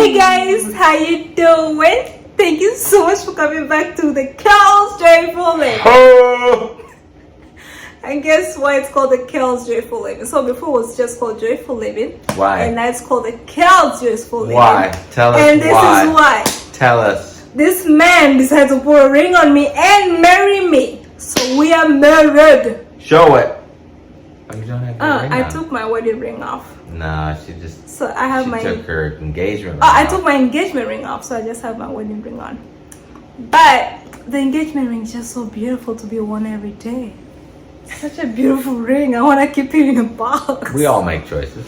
Hey guys, how you doing? Thank you so much for coming back to the Kel's Joyful Living. Oh! And guess why it's called the Kel's Joyful Living? So before it was just called Joyful Living. Why? And now it's called the Kel's Joyful Living. Why? Tell us and this why. is why. Tell us. This man decided to put a ring on me and marry me. So we are married. Show it. Oh, you don't have your ring I on. took my wedding ring off. Nah, she just. So I have she took her engagement ring I off. took my engagement ring off, so I just have my wedding ring on. But the engagement ring is just so beautiful to be worn every day. Such a beautiful ring. I want to keep it in a box. We all make choices.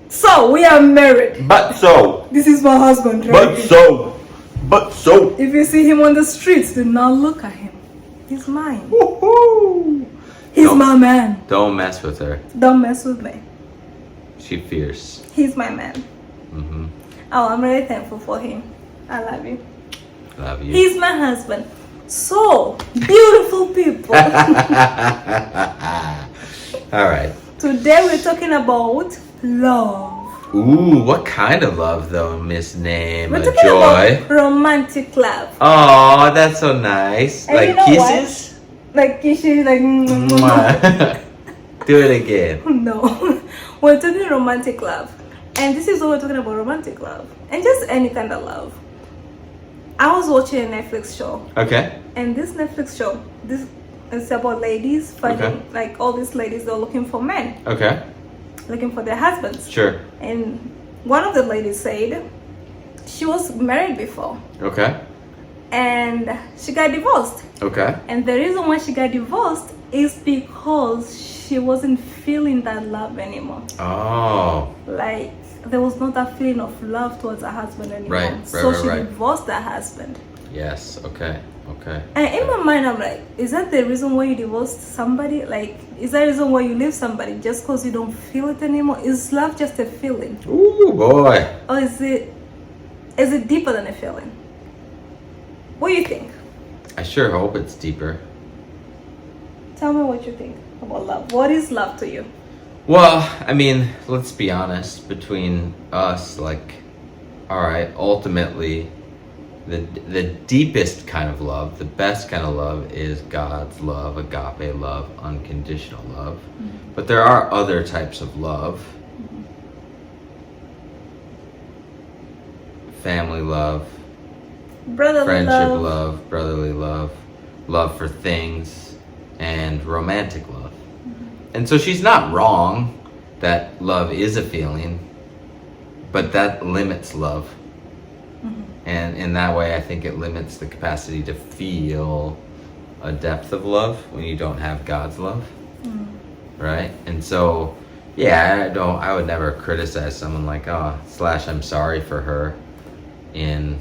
So we are married. But so. This is my husband, right? But so. If you see him on the streets, do not look at him. He's mine. Woohoo! He's Don't- my man. Don't mess with her. Don't mess with me. She fierce. He's my man. Mm-hmm. Oh, I'm really thankful for him. I love you. Love you. He's my husband. So, beautiful people. All right. Today we're talking about love. Ooh, what kind of love though, Miss Name? We're A talking joy? about romantic love. Oh, that's so nice. And like you know kisses? Like kisses, like Mwah. Do it again. no. We're talking romantic love. And this is what we're talking about, romantic love. And just any kind of love. I was watching a Netflix show. Okay. And this Netflix show, this is about ladies finding, Okay. like all these ladies, they're looking for men. Okay. Looking for their husbands. Sure. And one of the ladies said she was married before Okay. and she got divorced. Okay. And the reason why she got divorced is because she wasn't feeling that love anymore. Oh. Like there was not that feeling of love towards her husband anymore. Right, So she right. divorced her husband. Yes. Okay. Okay. And in my mind, I'm like, is that the reason why you divorced somebody? Like, is that the reason why you leave somebody just because you don't feel it anymore? Is love just a feeling? Ooh, boy. Or is it deeper than a feeling? What do you think? I sure hope it's deeper. Tell me what you think about love. What is love to you? Well, I mean, let's be honest. Between us, like, all right, ultimately, the deepest kind of love, the best kind of love is God's love, agape love, unconditional love. Mm-hmm. But there are other types of love. Family love, Brotherly friendship love. love, brotherly love, love for things, and romantic love. And so she's not wrong that love is a feeling, but that limits love. And in that way, I think it limits the capacity to feel a depth of love when you don't have God's love. Right? And so, yeah, I would never criticize someone like, I'm sorry for her in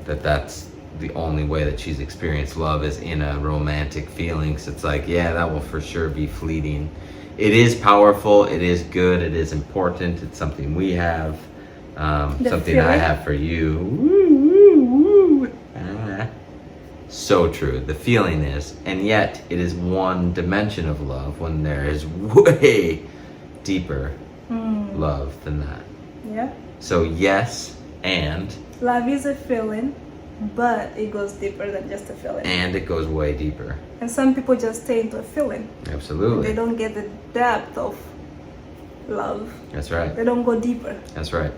that's the only way that she's experienced love is in a romantic feeling. So it's like, yeah, that will for sure be fleeting. It is powerful, it is good, it is important, it's something we have, something I feeling. have for you. Woo, woo, woo. So true, the feeling is, and yet it is one dimension of love when there is way deeper love than that. Yeah. So yes, and Love is a feeling, but it goes deeper than just a feeling. it goes way deeper. And some people just stay into a feeling. Absolutely. They don't get the depth of love. That's right. They don't go deeper. That's right.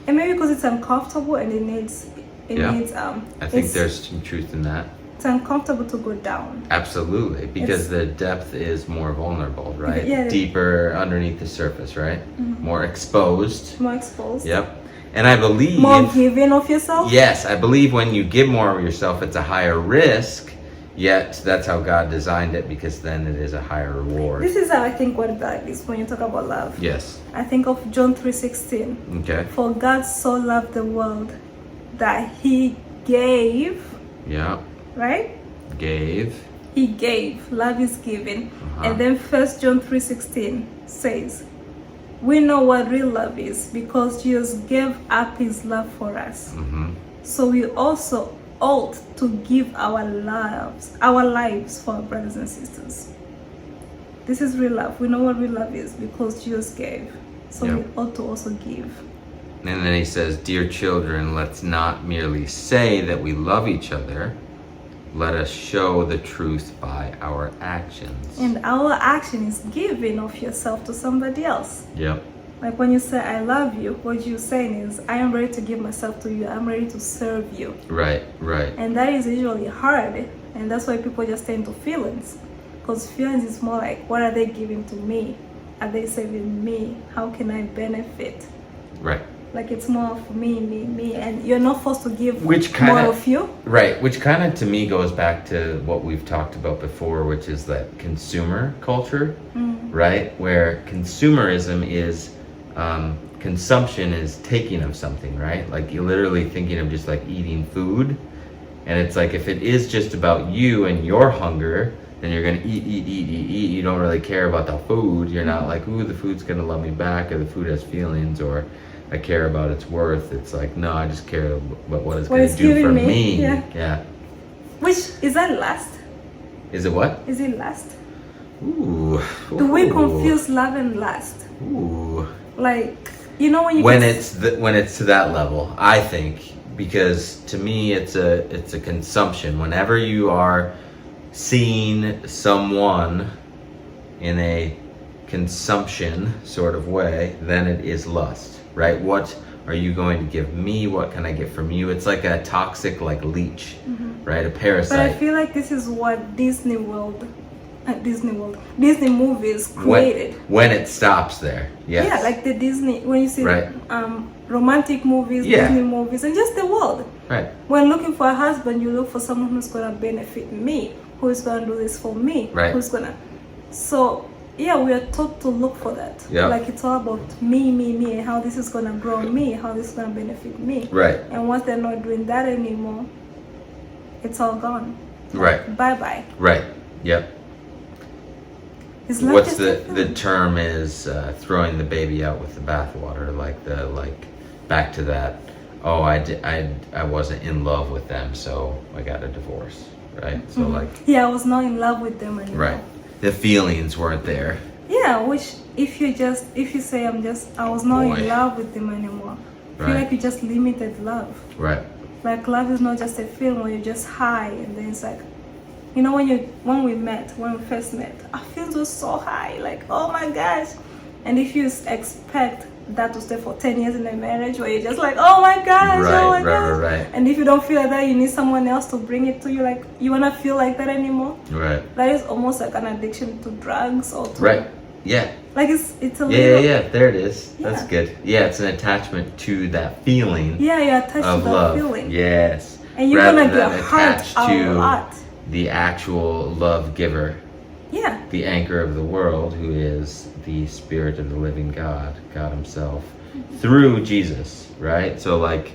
And maybe because it's uncomfortable and it needs I think there's some truth in that. it's uncomfortable to go down. Absolutely, because the depth is more vulnerable, right? Yeah. Deeper underneath the surface, right? More exposed. More exposed. Yep. And I believe More giving of yourself. yes, I believe when you give more of yourself, it's a higher risk. Yet that's how God designed it, because then it is a higher reward. This is how I think what about this when you talk about love. Yes. I think of John 3:16. Okay. For God so loved the world that he gave, Yeah. right? Gave. He gave. Love is giving. Uh-huh. And then 1 John 3:16 says, we know what real love is because Jesus gave up his love for us. Mm-hmm. So we also ought to give our lives for our brothers and sisters. This is real love. We know what real love is because Jesus gave. So Yep. we ought to also give. And then he says, "Dear children, let's not merely say that we love each other. Let us show the truth by our actions." And our action is giving of yourself to somebody else. Yep. Like when you say I love you, what you're saying is I am ready to give myself to you. I'm ready to serve you. Right, right. And that is usually hard. And that's why people just tend to feelings. Because feelings is more like, what are they giving to me? Are they serving me? How can I benefit? Right. Like it's more of me. And you're not forced to give Which more kinda- of you. Right, which kind of to me goes back to what we've talked about before, which is that consumer culture, right? Where consumerism is consumption is taking of something, right? Like you're literally thinking of just like eating food. And it's like if it is just about you and your hunger, then you're gonna eat. You don't really care about the food. You're not like, ooh, the food's gonna love me back, or the food has feelings, or I care about its worth. It's like, no, I just care about what it's What gonna it's do giving for me, me. yeah. Which is that last? Is it what? Is it last? Ooh. Do we Ooh. confuse love and lust? Ooh. Like, you know when you When can- it's to that level, I think, because to me it's a consumption. Whenever you are seeing someone in a consumption sort of way, then it is lust, right? What are you going to give me? What can I get from you? It's like a toxic, like leech, right? A But I parasite. feel like this is what Disney movies created. When it stops there, yes. Yeah, like the Disney, when you see Right. romantic movies, Yeah. Disney movies, and just the world. Right. When looking for a husband, you look for someone who's gonna benefit me, who is gonna do this for me, Right. who's gonna. So yeah, we are taught to look for that. Yeah. Like it's all about me, and how this is gonna grow me, how this is gonna benefit me. Right. And once they're not doing that anymore, it's all gone. Right. Bye bye. Right. Yep. It's not What's just the a film. the term is throwing the baby out with the bathwater, like back to that. Oh, I wasn't in love with them, so I got a divorce, right? So like, Yeah, I was not in love with them anymore. right, the feelings weren't there. Yeah, which if you say I was not Boy. in love with them anymore, I feel Right. like you just limited love. Right. Like love is not just a feeling where you're just high and then it's like, you know, when we first met, our feelings were so high, like oh my gosh. And if you expect that to stay for 10 years in a marriage where you're just like, oh my gosh, oh my gosh. Right. And if you don't feel like that, you need someone else to bring it to you. Like you wanna feel like that anymore. Right. That is almost like an addiction to drugs or to Right. Yeah. like it's a Yeah. little There it is. That's Yeah. good. Yeah, it's an attachment to that feeling yeah, you're attached of to that love. feeling. Yes. And you're Rather gonna get than hurt attached a to lot. the actual love giver. Yeah. The anchor of the world, who is the Spirit of the living God, God Himself, through Jesus, right? So, like,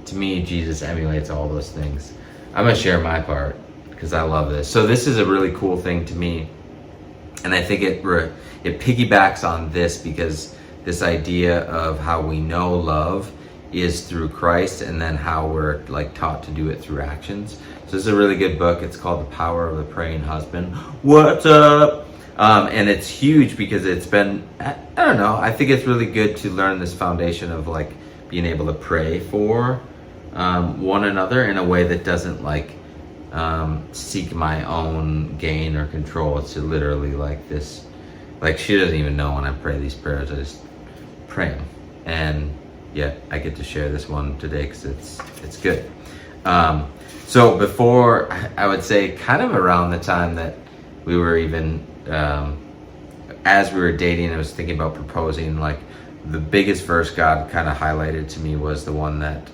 to me, Jesus emulates all those things. I'm gonna share my part because I love this. So, this is a really cool thing to me, and I think it piggybacks on this because this idea of how we know love is through Christ, and then how we're like taught to do it through actions. So this is a really good book. It's called The Power of the Praying Husband. What's up? And it's huge because it's been, I don't know, I think it's really good to learn this foundation of like being able to pray for one another in a way that doesn't like seek my own gain or control. It's literally like this, like she doesn't even know when I pray these prayers. I just pray them. And yeah, I get to share this one today because it's good. So before, I would say kind of around the time that we were even, as we were dating, I was thinking about proposing, like the biggest verse God kind of highlighted to me was the one that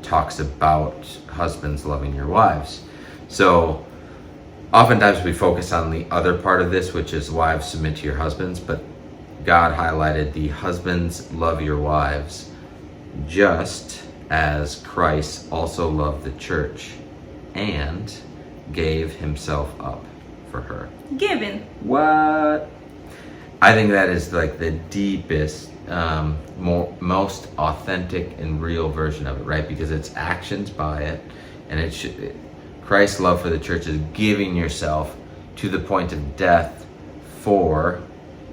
talks about husbands loving your wives. So oftentimes we focus on the other part of this, which is wives submit to your husbands, but God highlighted the husbands love your wives just as Christ also loved the church and gave himself up for her. Giving. What? I think that is like the deepest, most authentic and real version of it, right? Because it's actions by it, and Christ's love for the church is giving yourself to the point of death for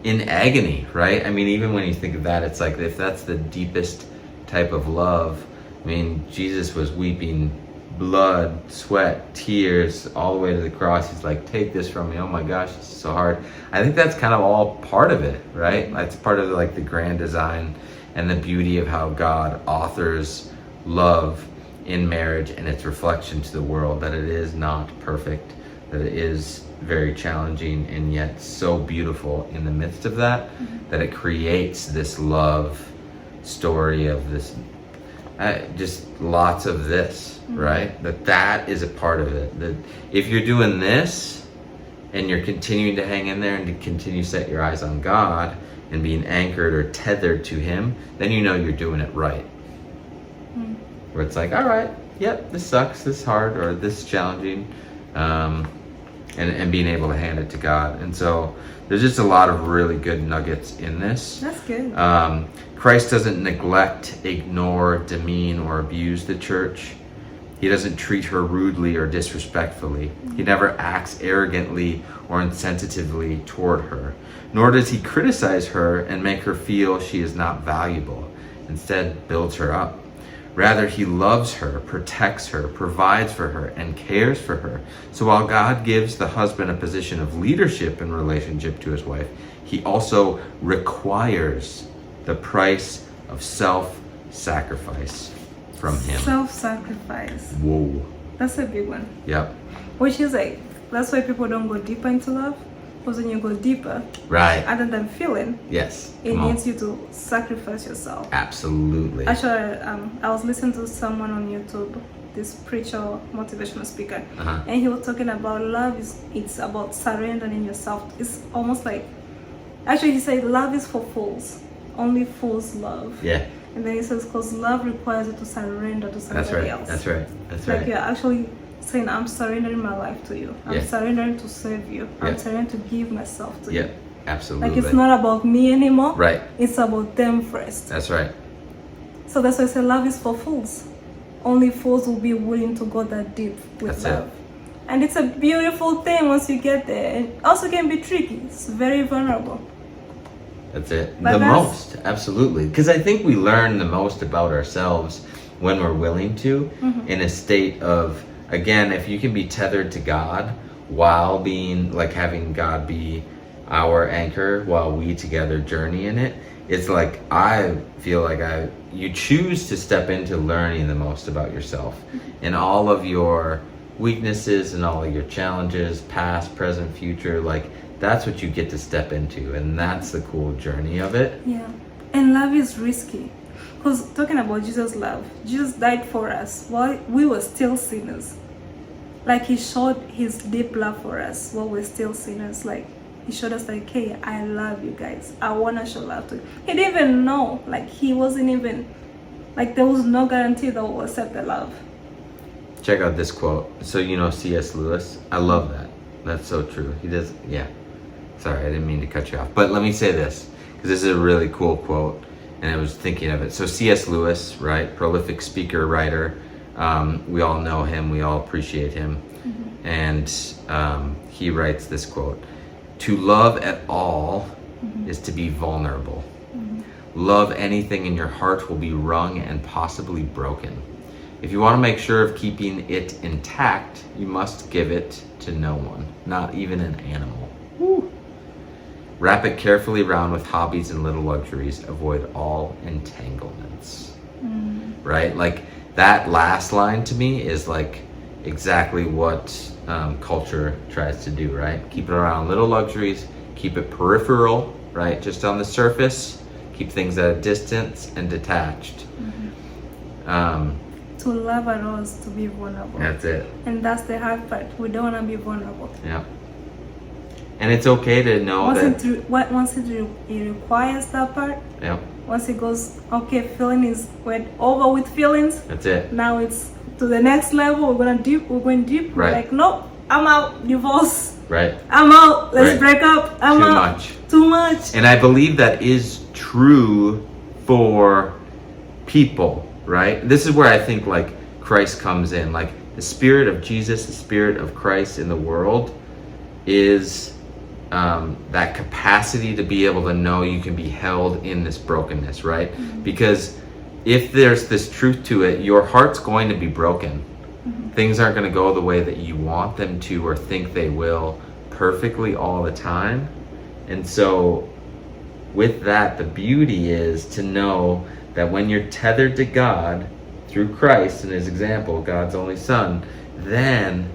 in agony, right? I mean, even when you think of that, it's like, if that's the deepest type of love, I mean, Jesus was weeping blood, sweat, tears, all the way to the cross. He's like, take this from me. Oh my gosh, it's so hard. I think that's kind of all part of it, right? That's part of like the grand design and the beauty of how God authors love in marriage and its reflection to the world, that it is not perfect, that it is very challenging, and yet so beautiful in the midst of that, that it creates this love story of this, just lots of this, right? That is a part of it. That if you're doing this and you're continuing to hang in there and to continue to set your eyes on God and being anchored or tethered to Him, then you know you're doing it right. Where it's like, all right, yep, this sucks, this is hard, or this is challenging, and being able to hand it to God. And so there's just a lot of really good nuggets in this. That's good. Christ doesn't neglect, ignore, demean, or abuse the church. He doesn't treat her rudely or disrespectfully. He never acts arrogantly or insensitively toward her. Nor does he criticize her and make her feel she is not valuable. Instead, builds her up. Rather, he loves her, protects her, provides for her, and cares for her. So while God gives the husband a position of leadership in relationship to his wife, he also requires the price of self-sacrifice from him. Self-sacrifice. Whoa. That's a big one. Yep. Which is like, that's why people don't go deeper into love. Because when you go deeper, Right. other than feeling, Yes. it Come on. needs you to sacrifice yourself. Absolutely. Actually, I was listening to someone on YouTube, this preacher, motivational speaker, and he was talking about love it's about surrendering yourself. It's almost like, actually he said love is for fools. Only fools love. Yeah. And then he says, because love requires you to surrender to somebody That's right. else. That's right. That's Like right. you're actually saying, I'm surrendering my life to you. I'm Yeah. surrendering to serve you. Yeah. I'm surrendering to give myself to Yeah. you. Absolutely. Like it's not about me anymore. Right. It's about them first. That's right. So that's why I say love is for fools. Only fools will be willing to go that deep with That's it. love. And it's a beautiful thing once you get there. And also can be tricky. It's very vulnerable. That's it. But The that's- most, absolutely. Because I think we learn the most about ourselves when we're willing to, in a state of, again, if you can be tethered to God while being, like having God be our anchor while we together journey in it, it's like, I feel like you choose to step into learning the most about yourself and all of your weaknesses and all of your challenges, past, present, future, like that's what you get to step into, and that's the cool journey of it. Yeah. And love is risky. Because talking about Jesus' love, Jesus died for us while we were still sinners. Like he showed his deep love for us while we're still sinners. Like he showed us like, hey, I love you guys. I want to show love to you. He didn't even know. Like he wasn't even, like there was no guarantee that we'll accept the love. Check out this quote. So you know C.S. Lewis? I love that. That's so true. He does, yeah. Sorry, I didn't mean to cut you off. But let me say this, because this is a really cool quote, and I was thinking of it. So C.S. Lewis, right, prolific speaker, writer, we all know him, we all appreciate him. And he writes this quote, "To love at all is to be vulnerable. Love anything in your heart will be wrung and possibly broken. If you want to make sure of keeping it intact, you must give it to no one, not even an animal. Woo. Wrap it carefully round with hobbies and little luxuries. Avoid all entanglements." Right? Like that last line to me is like exactly what culture tries to do, right? Keep it around little luxuries, keep it peripheral, right? Just on the surface, keep things at a distance and detached. To love at all is to be vulnerable. That's it. And that's the hard part. We don't want to be vulnerable. Yeah. And it's okay to know Once it requires that part, yeah, once it goes, okay, we're over with feelings, that's it. now it's to the next level, we're going deep. Right. We're like, nope, I'm out, divorce, Right. I'm out, let's Right. break up, I'm Too out. much. Too much. And I believe that is true for people, right? This is where I think like Christ comes in. Like the spirit of Jesus, the spirit of Christ in the world is that capacity to be able to know you can be held in this brokenness, right? Because if there's this truth to it, your heart's going to be broken. Things aren't going to go the way that you want them to or think they will perfectly all the time. And so with that, the beauty is to know that when you're tethered to God through Christ and his example, God's only son, then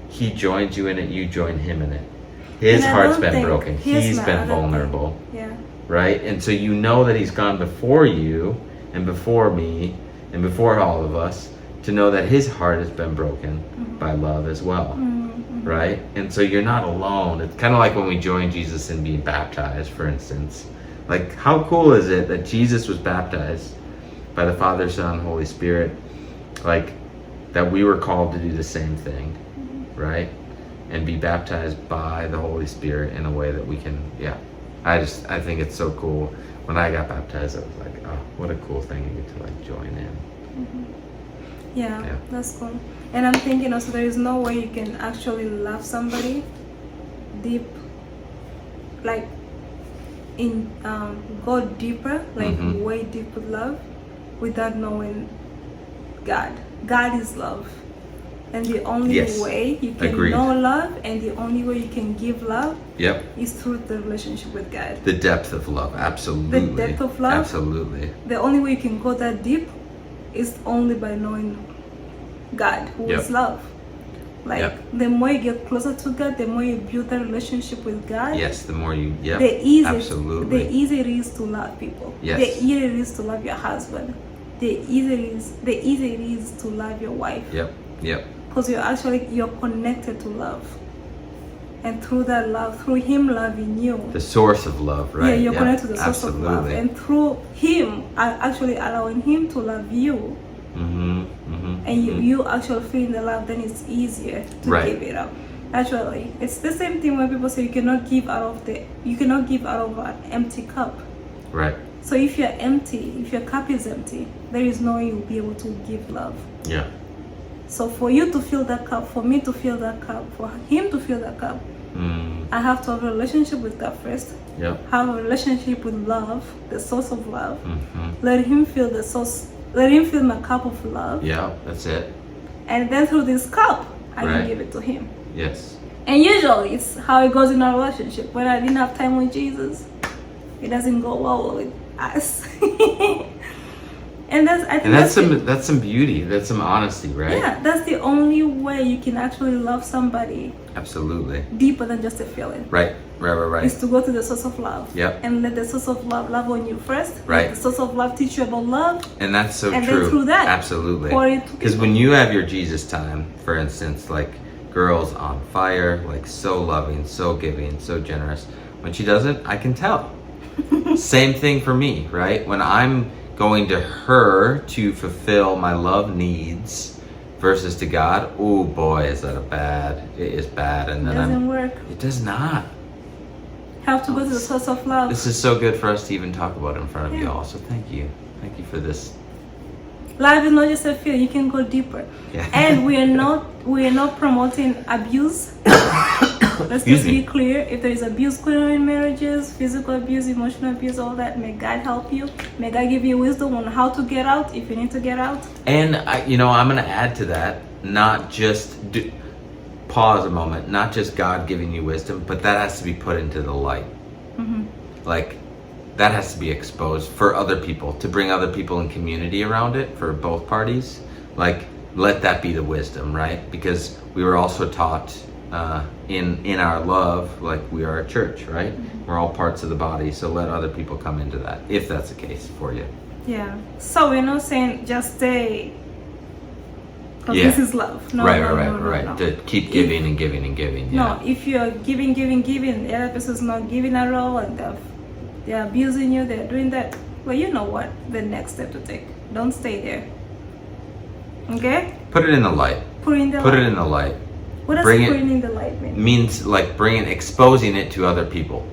he joins you in it, you join him in it. His heart's been broken. He's been vulnerable. Yeah. Right? And so you know that he's gone before you and before me and before all of us to know that his heart has been broken by love as well. Right? And so you're not alone. It's kind of like when we join Jesus in being baptized, for instance. Like, how cool is it that Jesus was baptized by the Father, Son, Holy Spirit? Like, that we were called to do the same thing, right? And be baptized by the Holy Spirit in a way that we can, I think it's so cool. When I got baptized, I was like, oh, what a cool thing you get to like join in. Yeah, that's cool. And I'm thinking also there is no way you can actually love somebody deep, like in go deeper, like way deep with love, without knowing God. God is love. And the only way you can know love and the only way you can give love is through the relationship with God. The depth of love, absolutely. The depth of love, absolutely. The only way you can go that deep is only by knowing God, who is love. Like the more you get closer to God, the more you build that relationship with God. Yes, the more you, the easier, absolutely. The easier it is to love people. Yes. The easier it is to love your husband. The easier it is to love your wife. Because you're connected to love. And through that love, through him loving you. The source of love, right? Yeah, you're connected to the source of love. And through him, actually allowing him to love you. And you actually feeling the love, then it's easier to give it up. Actually, it's the same thing when people say you cannot give out of an empty cup. Right. So if you're empty, if your cup is empty, there is no way you'll be able to give love. Yeah. So for you to fill that cup, for me to fill that cup, for him to fill that cup, I have to have a relationship with God first. Have a relationship with love, the source of love. Let him fill the source. Let him fill my cup of love. Yeah, that's it. And then through this cup, I can give it to him. Yes. And usually it's how it goes in our relationship. When I didn't have time with Jesus, it doesn't go well with us. And that's some beauty. That's some honesty, right? Yeah, that's the only way you can actually love somebody. Absolutely. Deeper than just a feeling. Right. Is to go to the source of love. Yep. And let the source of love on you first. Right. Let the source of love teach you about love. And that's so and true. Then through that, absolutely. Because when you have your Jesus time, for instance, like girl's on fire, like so loving, so giving, so generous. When she doesn't, I can tell. Same thing for me, right? When I'm going to her to fulfill my love needs versus to God, oh boy, is that it is bad. And then it doesn't work. It does not. Have to go to the source of love. This is so good for us to even talk about in front of you all. So thank you for this. Love is not just a feeling. You can go deeper. Yeah. And we are not promoting abuse. Let's just be clear. If there is abuse going on in marriages, physical abuse, emotional abuse, all that, may God help you. May God give you wisdom on how to get out if you need to get out. And I'm going to add to that, not just pause a moment, not just God giving you wisdom, but that has to be put into the light. Like that has to be exposed for other people, to bring other people in community around it for both parties. Like let that be the wisdom, right? Because we were also taught in our love, like we are a church, right? We're all parts of the body, so let other people come into that, if that's the case for you. Yeah. So we're not saying just stay. This is love. No, right. No. To keep giving and giving and giving. No, if you're giving, the other person's not giving at all, and they're abusing you, they're doing that. Well, you know what? The next step to take. Don't stay there. Okay? Put it in the light. Put it in the light. What does putting it in the light mean? Means like exposing it to other people,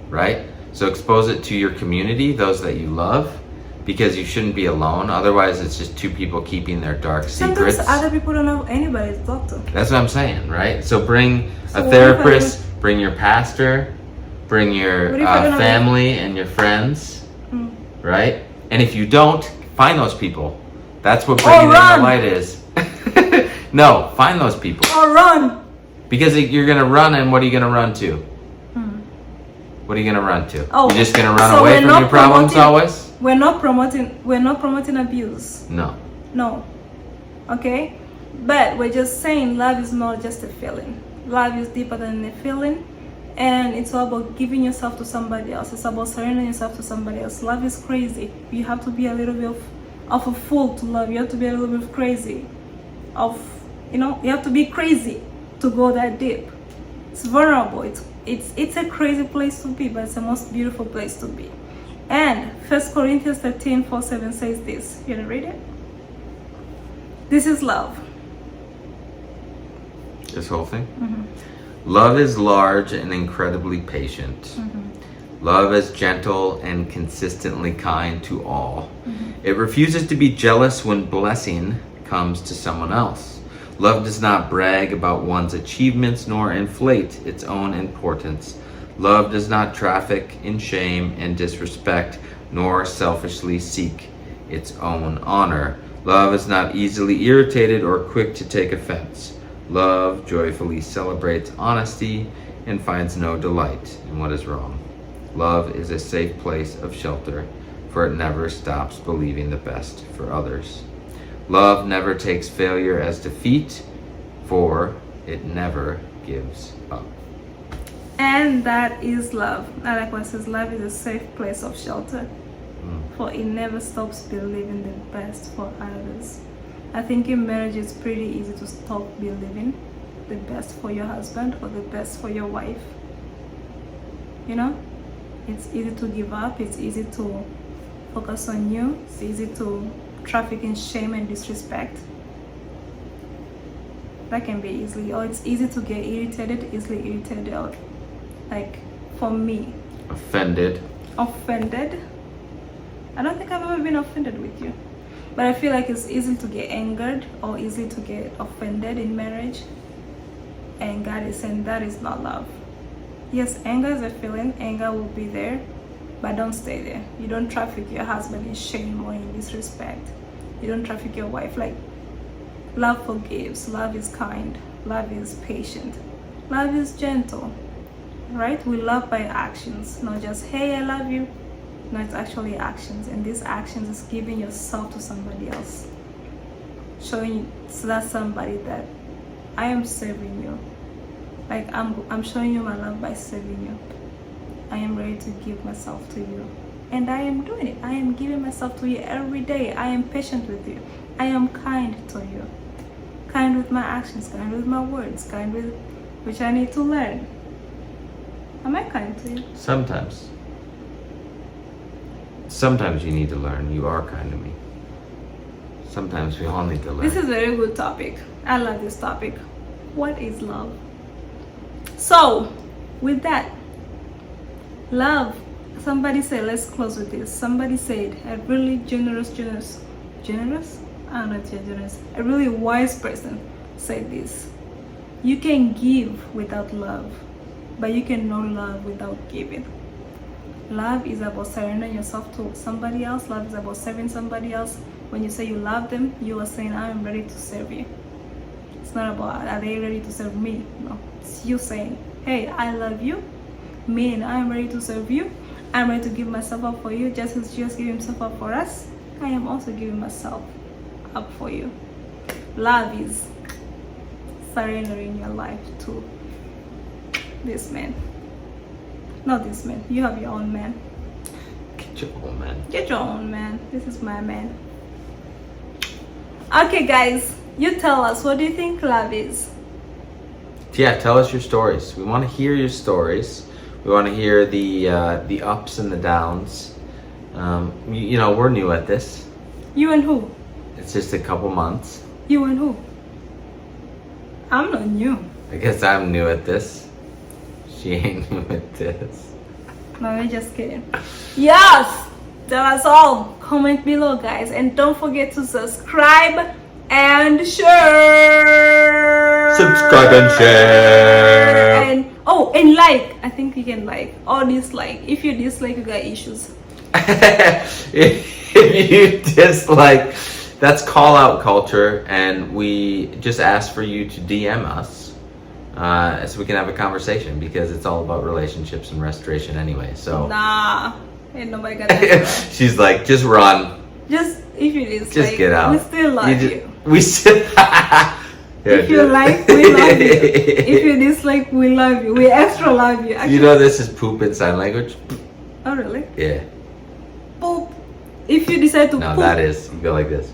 right? So expose it to your community, those that you love, because you shouldn't be alone. Otherwise, it's just two people keeping their dark Sometimes secrets. other people don't know anybody to talk to. That's what I'm saying, right? So bring So a what therapist, bring your pastor, bring your What if I don't have family and your friends, Mm. right? And if you don't, find those people. That's what bringing in run. the light is. No, find those people. Or run. Because you're going to run, and what are you going to run to? Hmm. What are you going to run to? Oh, You're just going to run so away we're from not your problems promoting- always? We're not promoting abuse. No. No. Okay? But we're just saying love is not just a feeling. Love is deeper than a feeling. And it's all about giving yourself to somebody else. It's about surrendering yourself to somebody else. Love is crazy. You have to be a little bit of a fool to love. You have to be a little bit crazy. You have to be crazy to go that deep. It's vulnerable. It's a crazy place to be, but it's the most beautiful place to be. And 1 Corinthians 13:4-7 says this. You gonna read it? This is love. This whole thing? Love is large and incredibly patient. Love is gentle and consistently kind to all. It refuses to be jealous when blessing comes to someone else. Love does not brag about one's achievements nor inflate its own importance. Love does not traffic in shame and disrespect nor selfishly seek its own honor. Love is not easily irritated or quick to take offense. Love joyfully celebrates honesty and finds no delight in what is wrong. Love is a safe place of shelter, for it never stops believing the best for others. Love never takes failure as defeat, for it never gives up. And that is love. I like what it says, love is a safe place of shelter. For it never stops believing the best for others. I think in marriage it's pretty easy to stop believing the best for your husband or the best for your wife. You know? It's easy to give up. It's easy to focus on you. It's easy to traffic in shame and disrespect. That can be easily, or it's easy to get easily irritated, or like for me, Offended. offended. I don't think I've ever been offended with you, but I feel like it's easy to get angered or easy to get offended in marriage. And God is saying that is not love. Yes, anger is a feeling. Anger will be there, but don't stay there. You don't traffic your husband in shame or in disrespect. You don't traffic your wife. Like, love forgives. Love is kind. Love is patient. Love is gentle. Right? We love by actions, not just, hey, I love you. No, it's actually actions. And these actions is giving yourself to somebody else. Showing that somebody that I am serving you. Like, I'm showing you my love by serving you. I am ready to give myself to you. And I am doing it. I am giving myself to you every day. I am patient with you. I am kind to you. Kind with my actions, kind with my words, kind with which I need to learn. Am I kind to you? Sometimes. Sometimes you need to learn. You are kind to me. Sometimes we all need to learn. This is a very good topic. I love this topic. What is love? So, with that, love, somebody said, let's close with this. Somebody said, a really generous? I don't know if you're generous. A really wise person said this. You can give without love, but you can know love without giving. Love is about surrendering yourself to somebody else. Love is about serving somebody else. When you say you love them, you are saying, I am ready to serve you. It's not about, are they ready to serve me? No, it's you saying, hey, I love you, meaning I am ready to serve you. I'm ready to give myself up for you, just as Jesus gave himself up for us. I am also giving myself up for you. Love is surrendering your life to this man. Not this man. You have your own man. Get your own man. Get your own man. This is my man. Okay, guys, you tell us, what do you think love is? Yeah, tell us your stories. We want to hear your stories. We want to hear the ups and the downs. We're new at this. You and who? It's just a couple months. You and who? I'm not new. I guess I'm new at this. She ain't new at this. No, we're just kidding. Yes! Tell us all. comment below, guys, and don't forget to subscribe and share. Subscribe and share. And oh, and like. I think you can like or dislike. If you dislike, you got issues. If you dislike, that's call out culture, and we just ask for you to DM us so we can have a conversation, because it's all about relationships and restoration anyway. So Nah, ain't nobody got that. she's like, just run. Just if you dislike, Just get out. we still love you. We still. If you like, we love you. If you dislike, we love you. We extra love you. Actually, You know this is poop in sign language? oh really? Yeah. Poop. If you decide to No, poop. that is, you go like this.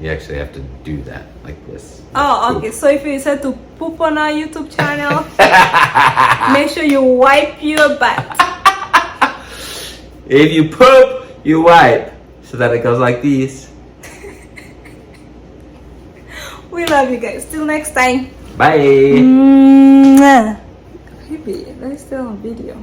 You actually have to do that, like this. Oh, okay. So if you decide to poop on our YouTube channel, make sure you wipe your butt. If you poop, you wipe. So that it goes like these. We love you guys. Till next time. Bye. Mwah. Baby, let's still on video.